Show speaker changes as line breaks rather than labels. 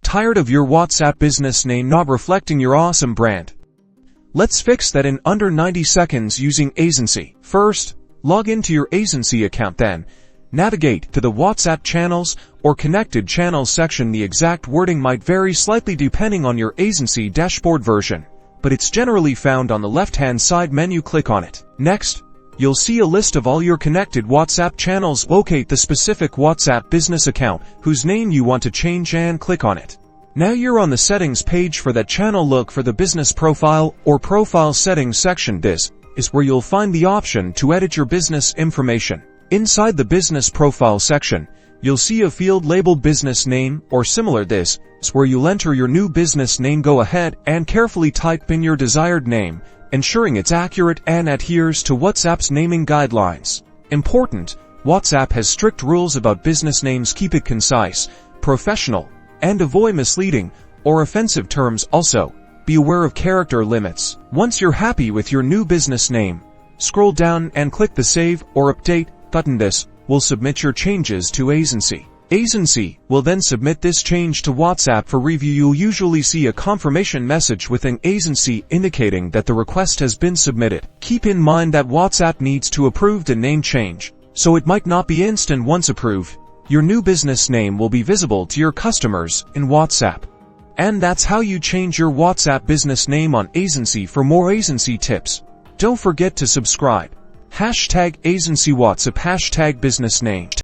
Tired of your WhatsApp business name not reflecting your awesome brand? Let's fix that in under 90 seconds using Aisensy. First, log into your Aisensy account, then navigate to the WhatsApp channels or connected channels section. The exact wording might vary slightly depending on your Aisensy dashboard version, but it's generally found on the left-hand side menu. Click on it. Next, you'll see a list of all your connected WhatsApp channels. Locate the specific WhatsApp business account whose name you want to change and click on it. Now you're on the settings page for that channel. Look for the business profile or profile settings section. This is where you'll find the option to edit your business information. Inside the business profile section, you'll see a field labeled business name or similar. This is where you'll enter your new business name. Go ahead and carefully type in your desired name, ensuring it's accurate and adheres to WhatsApp's naming guidelines. Important: WhatsApp has strict rules about business names. Keep it concise, professional, and avoid misleading or offensive terms. Also, be aware of character limits. Once you're happy with your new business name, scroll down and click the Save or Update button. This will submit your changes to Aisensy. Aisensy will then submit this change to WhatsApp for review. You'll usually see a confirmation message within Aisensy indicating that the request has been submitted. Keep in mind that WhatsApp needs to approve the name change, so it might not be instant. Once approved, your new business name will be visible to your customers in WhatsApp. And that's how you change your WhatsApp business name on Aisensy. For more Aisensy tips, don't forget to subscribe. #Aisensy WhatsApp #business name.